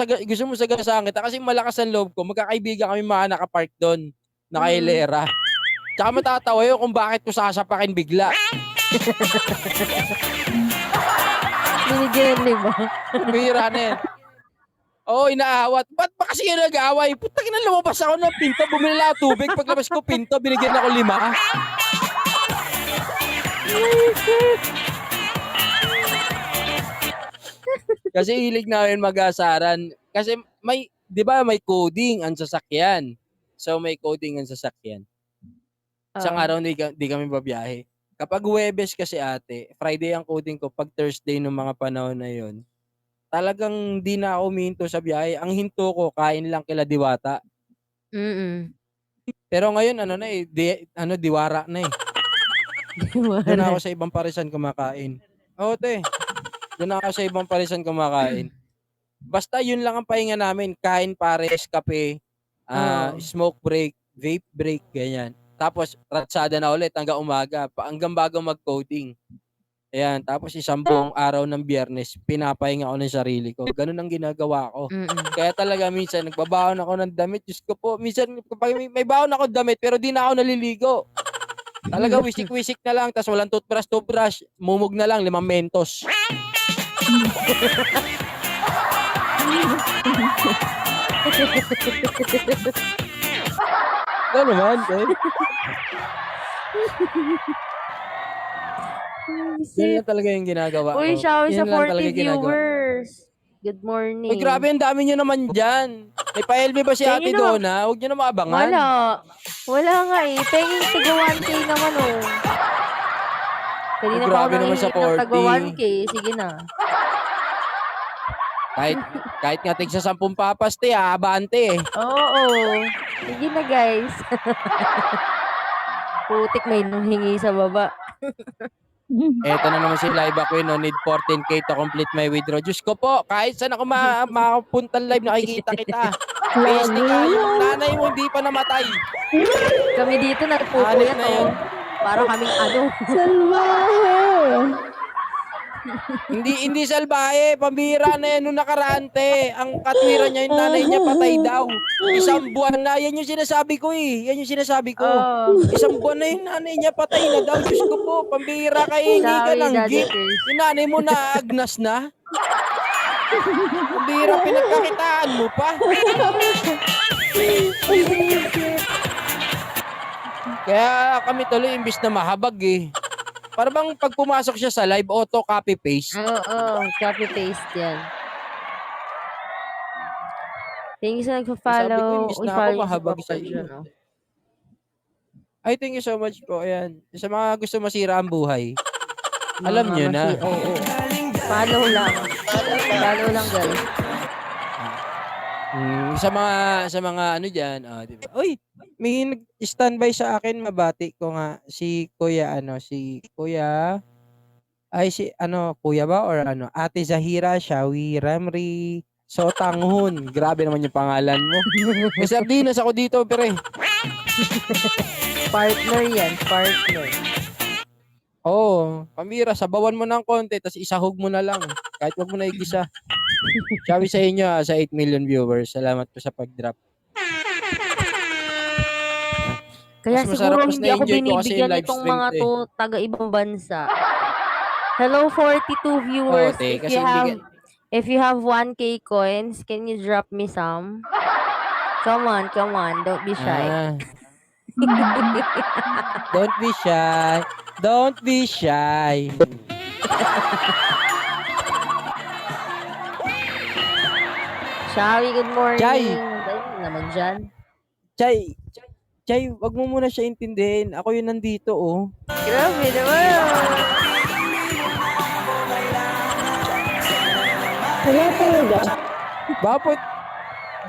sagasaan kita kasi malakas ang loob ko. Magkakaibigan kami mga nakapark doon, nakailera. Tsaka matatawa yun kung bakit ko sasapakin bigla. Binigyan ba? Ang bihira na yan. Oo, inaawat. Ba't ba kasi yun nag-aaway? Putang ina, lumabas ako ng pinto, bumili lang ako tubig. Paglabas ko pinto, binigyan ako 5. Kasi hilig namin mag-asaran. Kasi may, di ba may coding ang sasakyan. So may coding ang sasakyan. Isang araw di kami babiyahe. Kapag Huwebes kasi ate, Friday ang coding ko, pag Thursday nung mga panahon na yon, talagang di na ako huminto sa biyahe. Ang hinto ko, kain lang kila Diwata. Mm. Pero ngayon, ano na eh, diwara na eh. Doon ako sa ibang parisan kumakain. Oo, te. Doon ako sa ibang parisan kumakain. Basta yun lang ang pahinga namin. Kain, pares, kape, smoke break, vape break, ganyan. Tapos, ratsada na ulit hanggang umaga. Hanggang bago mag-coding. Ayan, tapos isang buong araw ng Biyernes, pinapahinga ako ng sarili ko. Ganun ang ginagawa ko. Kaya talaga minsan, nagbabaon ako ng damit. Diyos ko po, minsan kapag may baon ako damit, pero di na ako naliligo. Talaga wisik-wisik na lang, tapos walang toothbrush, mumug na lang, 5 mentos. Ano naman, eh? Yan lang talaga yung ginagawa ko. Uy, shout Yan sa lang 40 talaga ginagawa. viewers. Good morning. Uy, grabe, ang dami nyo naman dyan. May pa-LB ba si Tingin Ate naman. Donna? Huwag nyo na maabangan. Wala. Wala nga eh. Penging tiga 1K naman oh. Kanina pa ako Grabe naman sa nanginginig ng taga 40. 1K. Sige na. Kahit nga tig sa 10 papaste, abante eh. Oo. Sige na guys. Putik may nanghingi sa baba. Eto na naman si Live Aquino, no? Need 14K to complete my withdraw. Diyos ko po, kahit saan ako makapunta live, nakikita kita. Peste ka, yung nanay mo hindi pa namatay. Kami dito Alis nagpupuyat na yun. oh. Para kaming ano. Salvahe! Hindi salbahe, pambira na yan nung nakarante. Ang katwiran niya, yung nanay niya patay daw. Isang buwan na, yan yung sinasabi ko eh. Yan yung sinasabi ko. Oh. Isang buwan na yung nanay niya patay na daw. Diyos ko po, pambira ka hindi ka Sorry, ng Daddy gift. Chris. Yung nanay mo naagnas na. Pambira, pinagkakitaan mo pa. Kaya kami tuloy, imbis na mahabag eh. Para bang pag pumasok siya sa live, auto copy-paste. Oo. Copy-paste yan. Thank you sa nagpa-follow. Sabi ko, imbis na ako follow mahabag si sa Papa iyo. dyan, oh. Ay, thank you so much po. Ayan. Sa mga gusto masira ang buhay, alam nyo na. Oo. Follow lang. Follow lang guys. Sa mga ano diyan, di ba? Uy, may nag-standby sa akin, mabati ko nga si Kuya Kuya ba or ano, Ate Zahira Shawi Ramri Sotanghun. Grabe naman yung pangalan mo. May sardinas ako dito, pre. Partner yan. Partner. Oo, pambira, sabawan mo ng konti, tapos isahog mo na lang. Kahit wag mo na igisa. Sabi sa inyo, sa 8 million viewers, salamat po sa pag-drop. Kaya Mas siguro masarap, mas hindi ako na-enjoy ko kasi yung binibigyan live itong stream mga ko eh. to taga-ibang bansa. Hello 42 viewers. Oo, te, kasi hindi If you have 1K coins, can you drop me some? Come on. Don't be shy. Don't be shy. Don't be shy. Shawi, good morning. Chay. Dahil naman dyan. Chay, wag mo muna siya intindihin. Ako yung nandito, oh. Grabe naman. Wala talaga.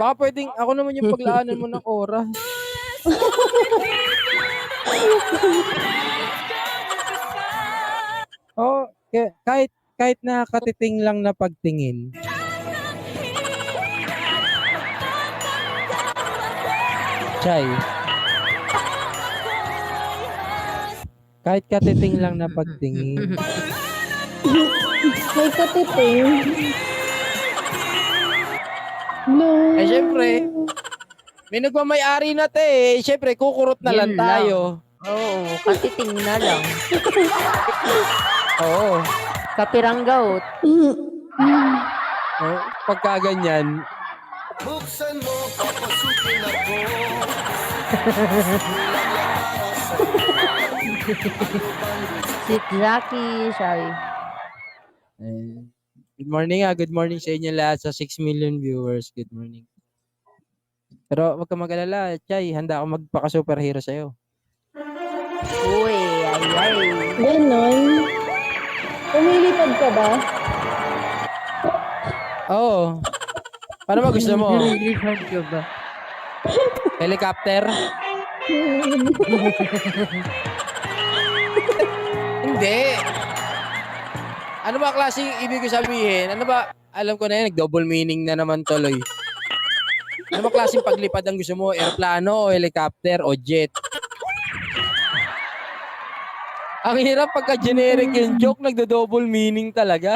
Baka pwedeng ako naman yung paglaanan mo ng oras. Oh, kahit kahit nakakatiting lang na pagtingin. Chay. Kahit katiting lang na pagtingin. May katiting. No. Eh, syempre, may nagmamayari na te. Syempre, kukurot na lang Yun lang. tayo. Oo, katiting na lang. Oo. Kapiranggaw. Oh, pagka ganyan, Buksan mo, papasukin ako. Si Jackie, Shai. good morning good morning sa inyo lahat sa 6 million viewers. Good morning. Pero wag ka mag-alala, Chay, handa ako magpaka-superhero sa'yo. Uy, ay. Ganon. Umilipad ka ba? Oo. Paano ba gusto mo? Nililipad ka ba? Helicopter? Hindi. Ano ba klaseng ibig ko sabihin? Ano ba? Alam ko na yan, nag-double meaning na naman tuloy. Ano ba klaseng paglipad ang gusto mo? Aeroplano o helicopter o jet? Ang hirap pagka generic yung joke, nagdo-double meaning talaga.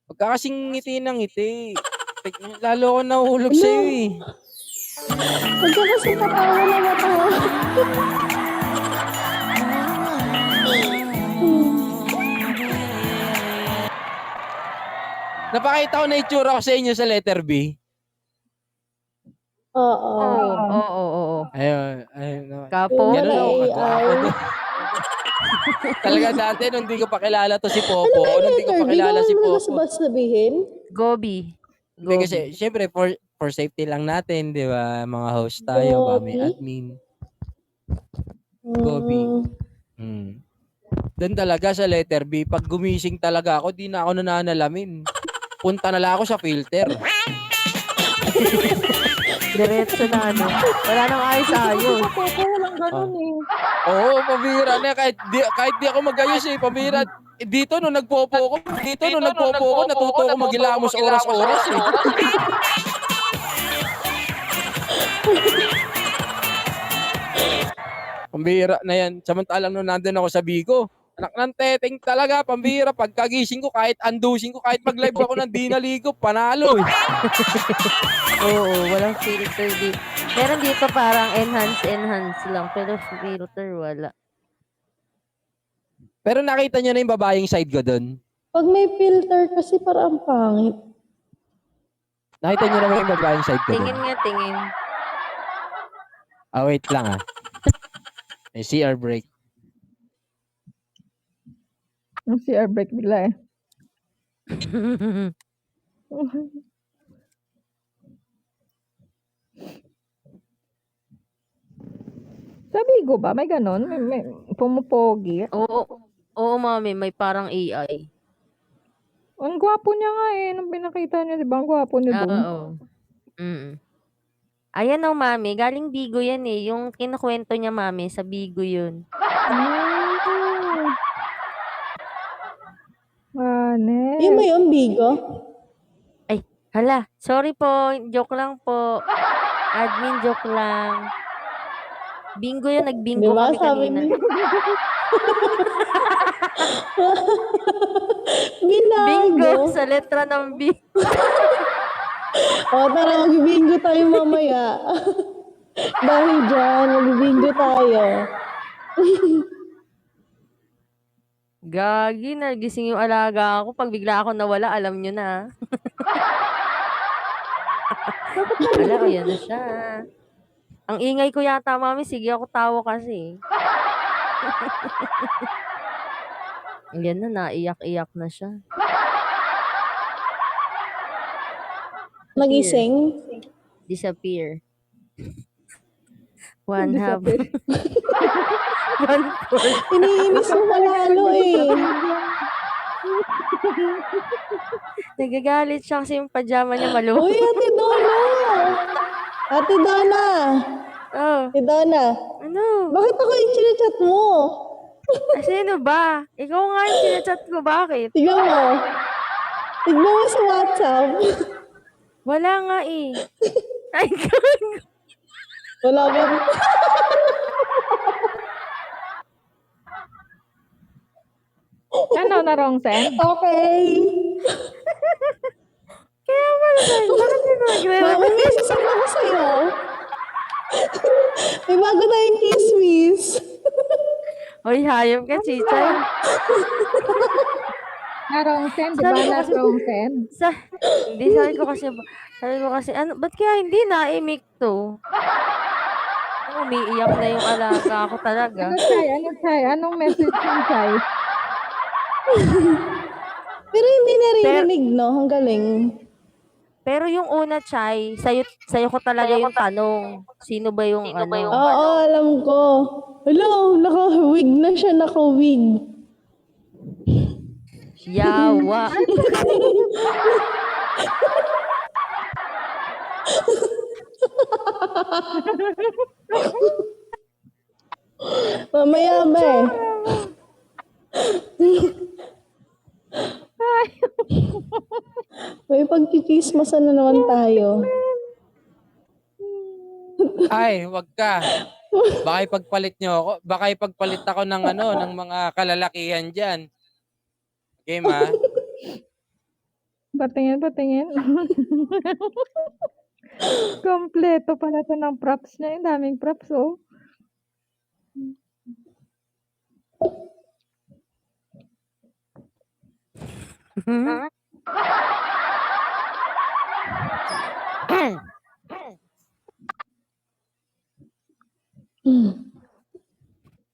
Pagka kasing ngiti ng ngiti, lalo ko nahuhulog sa'yo eh. Huwag ka kasi katawa na matawa. Napakita ko na itsura ko sa inyo sa letter B. Oo. Oo. Ayun. Kapo. Ganun ako AI. kagwapo din. Talaga dati, nung di ko pa kilala to si Popo, nung di ko pa kilala si Ano Popo. ba sabihin? Gobi. Hindi kasi, syempre, for safety lang natin, di ba? Mga host tayo, ba? May Gobi? admin. Gobi. Doon talaga sa letter B, pag gumising talaga ako, di na ako nananalamin. Punta na lang ako sa filter. Diretso na ano. Wala nang ayos-ayos. Popo, walang ganun eh. Oo, pabira na. Kahit di ako mag-ayos eh, pabira. Dito nung nagpopo ko, natuto ako maghilamos oras-oras eh. Pambira na yan. Samantalang nung nandun ako sa Bigo, anak ng teteng talaga, pambira. Pagkagising ko, kahit andusin ko, kahit mag-live ako ng di naligo, panalo eh. Oo, walang filter dito. Meron dito parang enhance lang. Pero filter, wala. Pero nakita nyo na yung babaeng side ko dun. Pag may filter kasi parang pangit. Nakita nyo na ba yung babaeng side ko dun? Tingin nga, tingin. Wait lang ah. May CR break. Ang CR break bigla eh. Sa Bigo ba? May ganun? May pumupogi? Oo, mami, may parang AI. Ang gwapo niya nga eh. Nung pinakita niya, di ba? Ang gwapo niya doon. Oo. Ayan o, mami. Galing Bigo yan eh. Yung kinukwento niya, mami, sa Bigo yun. Ane. Yun ba yun, Bigo? Ay, hala. Sorry po. Joke lang po. Admin, joke lang. Bingo yan. Nagbingo Di ba? kami Sabi kanina. niya. Binago. Bingo sa letra ng B. O, tara, mag-bingo tayo mamaya. Dahil dyan, mag-bingo tayo. Gagi, nagising yung alaga ako. Pag bigla ako nawala, alam nyo na. Wala, ayan na siya. Ang ingay ko yata, mami. Sige ako tawo kasi. Yan na, naiyak-iyak na siya. Nagising? Disappear. One half. One fourth. Iniinis mo malalo eh. Nagagalit siya kasi yung pajama niya maluwag. Uy, Ate Donna! Ate Donna! Oh, Ate Donna! ano Ano? Bakit ako yung chinachat mo? Sino ba? Ikaw nga yung sinachat ko. Bakit? Tignan mo. Tignan mo sa WhatsApp. Wala nga eh. Ay, God. Wala ba? Ano na wrong send? Okay. Kaya pala sa'yo. Bakit hindi ko Mama, nagre-reply? may sasama ko sa'yo. May bago tayong kismis. Hoy, hayop ka, Chichay. Na wrong send, di Sabi ba? ko Na kasi- wrong send. Hindi, sabi ko kasi, ano, ba't kaya hindi na-imik to? Umiiyak na yung alaga ako talaga. Ano, Chay? Ano, Chay? Anong message yung Chay? Pero hindi naririnig, no? Ang galing. Pero yung una, Chay, sa'yo ko talaga yung tanong. Sino ba yung Oo, alam ko. Hello, naka-wig na siya, naka-wig. Yawa. Mamaya ba eh. May pagkikismasan na naman tayo. Ay, wag ka. Baka ipagpalit nyo ako. Baka ipagpalit ako ng ng mga kalalakihan dyan. Okay, ma? Patingin, patingin. Kompleto pala to ng props niya. Ang daming props, oh.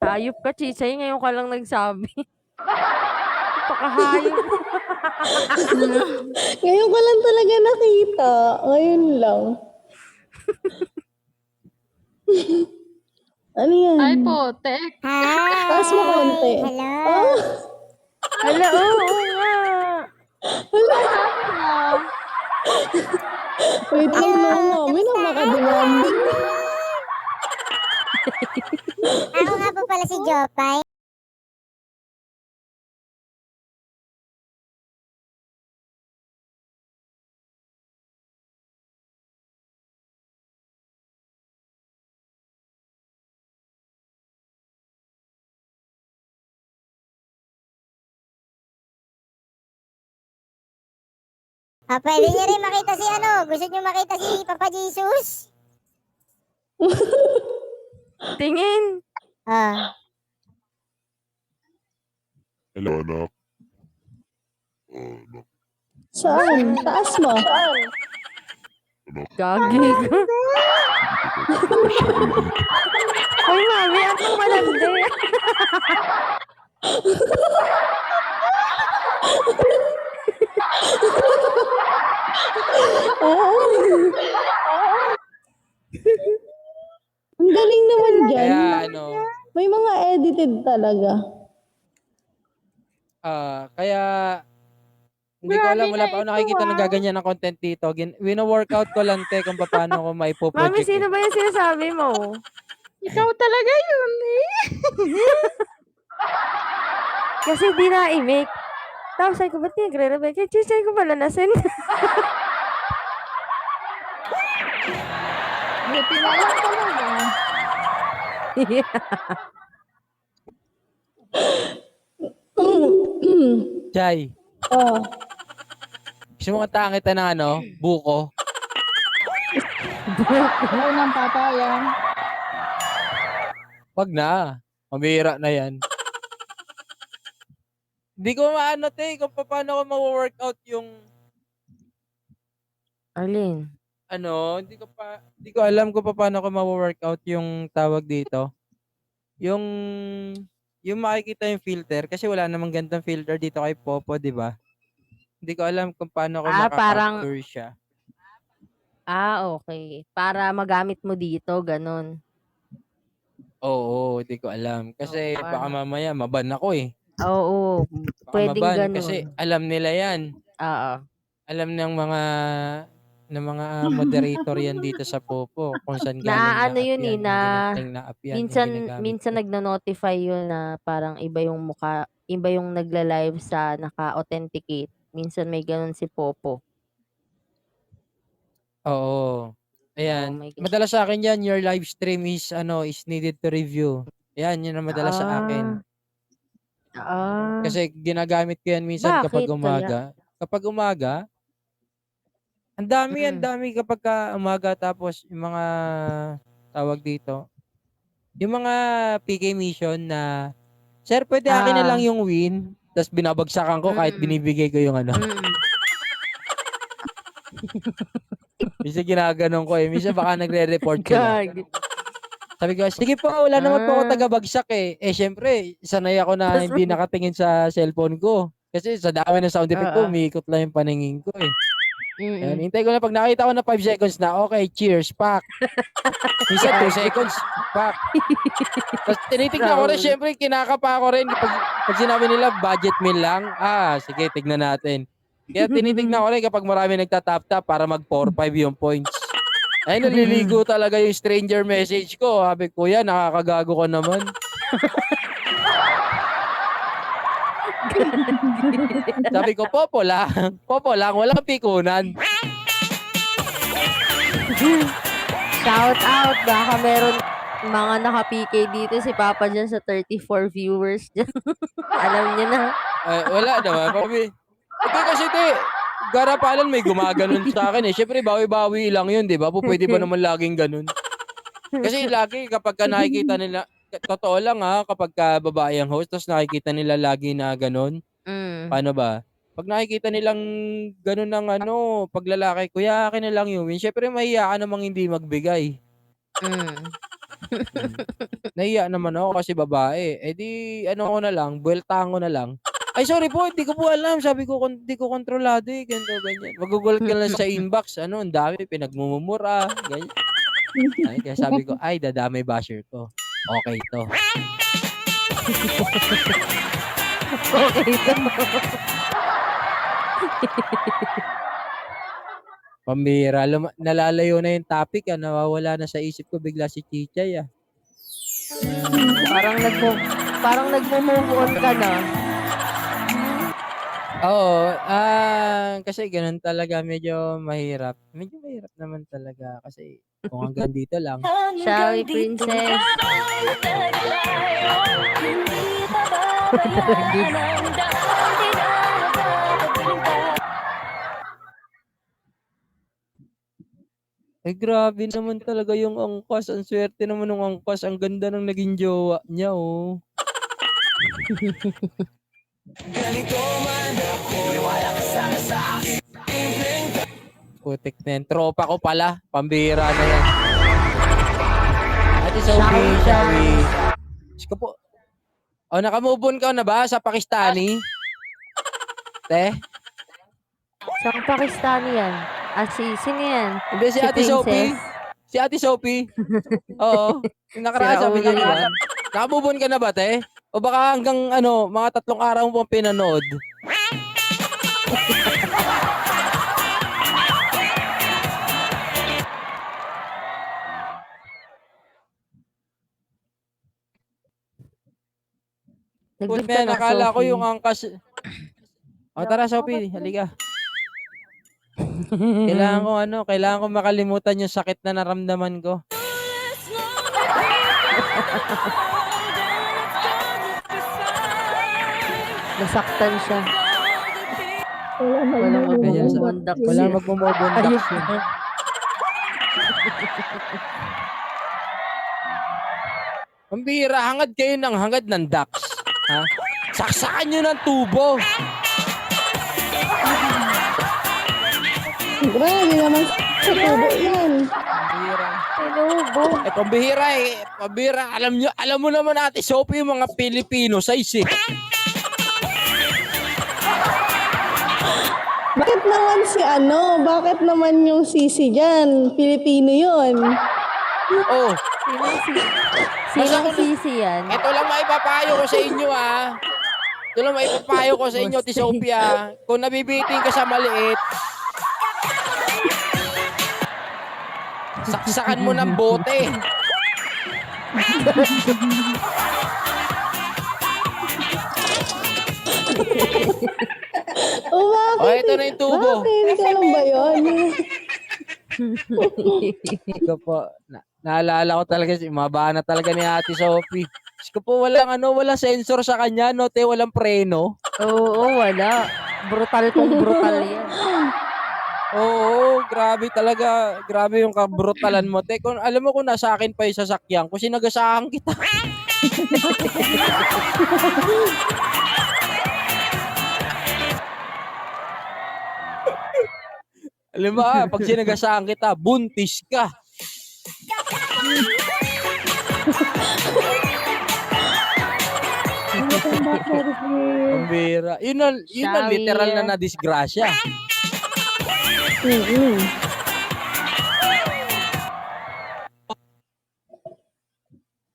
Hayop ka, Chichay. Ngayon ka lang nagsabi. Pakahayop. Ngayon ko lang talaga nakita. Ngayon lang. Ano yan? Ay po, tek. Taas mo konti. Oh, Hala, oo nga. wait lang na mami. Napaka-demanding. Ako nga po pala si Jopay. Pwede niyo rin makita si gusto niyo makita si Papa Jesus? Tingin. Ah. Hello, anak. Saan? Taas mo. Gagi ka. Hoy, mami, anong malandi? Ang galing naman dyan. Kaya May mga edited talaga. kaya hindi ko alam, wala pa ako nakikita ng gaganyan ng content dito. Wino-workout ko lang kung paano ko Mami, maipo-project. sino ba yung sinasabi mo? Ikaw talaga yun, eh. Kasi di na-imik. Tapos sabi ko, ba't nagre-rebel? Kaya Chichay ko pala na-send. Buti na lang talaga. Chay, Oh. gusto mo kataan kita ng buko? Ano ng papaya? Wag na. Mamira na yan. Hindi ko maano kung paano ko ma-workout yung Alin? hindi ko alam kung paano ko ma-workout yung tawag dito. Yung makikita yung filter kasi wala namang gandang filter dito kay Popo, 'di ba? Hindi ko alam kung paano ko parang- maka-capture siya. Okay. Para magamit mo dito, ganun. Oo, hindi ko alam kasi Oo, baka mamaya maban ako eh. Oo, Baka pwedeng maban ganun. kasi alam nila 'yan. Oo. Alam ng mga ng mga moderator yan dito sa Popo kung saan galing Na ano na-up yun yan, eh, na yung na-up yan, yung minsan ginagamit minsan ko. nagno-notify yun na parang iba yung nagla-live sa naka-authenticate. Minsan may ganun si Popo. Oo. Oo, Ayan, may ganun. madalas sa akin yan, your live stream is needed to review. Yan, yun ang madalas sa akin. Kasi ginagamit ko yan minsan kapag Bakit kaya? umaga. Kapag umaga, ang dami Mm. kapag umaga tapos yung mga tawag dito, yung mga PK mission na, sir, pwede akin na lang Ah, yung win, tapos binabagsakan ko kahit mm, binibigay ko yung mm. Minsan ginaganon ko eh. Minsan baka nagre-report sila. Gagi. Sabi ko, sige po, wala naman po ako Ah, tagabagsak eh. Eh, syempre, sanay ako na tas hindi nakatingin sa cellphone ko. Kasi sa dami ng sound effect ko, oo, umiikot lang yung paningin ko eh. Ayan, mm. hintay ko na pag nakita ko na 5 seconds na, okay, cheers, pak. Minsan 2 seconds, pak. Tapos tinitignan ko rin, Raul. syempre, kinakapa ko rin. Pag sinabi nila, budget meal lang, sige, tignan natin. Kaya tinitignan ko rin kapag marami nagtatap-tap para mag 4-5 yung points. Ay, naliligo talaga yung stranger message ko. Sabi ko, kuya, nakakagago ka naman. Sabi ko, popo lang, walang pikunan. Shout out, baka meron mga naka-PK dito si Papa dyan sa 34 viewers dyan. Alam niya na. Wala naman. Hindi kasi, garapalan may gumaganon sa akin eh. Siyempre, bawi-bawi lang yun, di ba? Pwede ba naman laging ganun? Kasi lagi kapag ka nakikita nila, totoo lang kapag ka babae ang host, tapos nakikita nila lagi na ganun, Mm. paano ba? Pag nakikita nilang ganun ng pag lalaki, kuya, akin na lang yung win. Siyempre, mahiya ka namang hindi magbigay. Mm. Nahiya naman ako kasi babae. Eh di, ko na lang, buweltahan ko na lang. Ay, sorry po, hindi ko po alam. Sabi ko, hindi ko kontrolado eh. Ganito, ganyan. Magugulat ka lang sa inbox. Ang dami, pinagmumura. Ganyan. Ay, kaya sabi ko, ay, dadamay basher ko. Okay to. Okay to. Pambira. Nalalayo na yung topic. Nawawala na sa isip ko bigla si Chichay. Parang nagmo-move on ka na. Oo. Kasi ganun talaga. Medyo mahirap. Medyo mahirap naman talaga. Kasi kung hanggang dito lang. Shall we, princess? Ay, grabe naman talaga yung angkas. Ang swerte naman ng angkas. Ang ganda ng naging jowa niya, oh. Putik na yan. Tropa ko pala. Pambira na yan. Ate Sophie, shall we? Isko po. Nakamove on ka na ba sa Pakistani? Te? Saan Pakistani yan? Sino yan? Hindi, si Ate Sophie. Si Ate Sophie. Oo. Yung nakaraan Si sabi Raul ka, di ba? yan. Nakamove on ka na ba, te? O baka hanggang mga 3 araw mo pang pinanood? Put Nag-leave ka na, na, nakala ko Sophie. yung angkas. Tara Sophie, halika. Kailangan ko makalimutan yung sakit na naramdaman ko. Nasaktan siya. Wala Walang magmumubundak. magmumubundak Wala siya. magmumubundak Ayun siya. na. Pambira, hangad kayo ng hangad ng ducks. Ha? Saksakan nyo ng tubo. Grabe naman sa tubo yan. Pambira. Tinubo. Pambihira eh. Pambira, alam mo naman Ate Sophie yung mga Pilipino size eh. Bakit naman yung sisi dyan? Pilipino yun. Oh, Sinong sisi yan? ito lang maipapayo ko sa inyo Ito lang maipapayo ko sa inyo, Ate Sophia. Kung nabibiting ka sa maliit, Saksakan mo ng bote. Oh, bakit? O, ito na yung tubo. Bakit? Kailan ba yun? Ikaw po, naalala ko talaga, mabana talaga ni Ate Sophie. Ikaw po, walang sensor sa kanya, no, te, walang preno. Oo, wala. Brutal kung brutal yan. Oo, grabe talaga. Grabe yung kabrutalan mo, te. Kung, alam mo kung nasa akin pa yung sasakyan ko, sinagasahan kita. Alam mo, pag sinagasahan kita, buntis ka. Pambira. Yun na Sorry. literal na disgrasya. Mm-mm.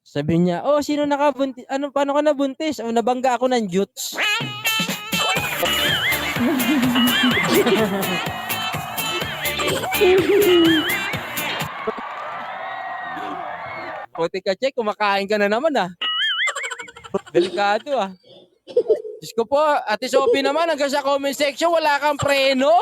Sabi niya, oh, sino nakabuntis? Ano, paano ka nabuntis? Oh, nabangga ako ng jutes. Puti ka, check, kumakain ka na naman ah. Delikado ah. Diyos ko po, Ate Sophie naman, hanggang sa comment section, wala kang preno.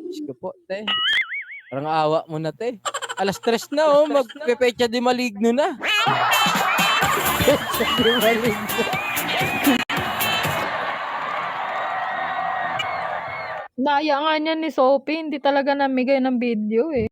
Diyos ko po, te. Parang awa mo na, te. Alas 3 na, oh. Magpepecha di maligno na. Naya nga niya ni Sophie, hindi talaga namigay ng video eh.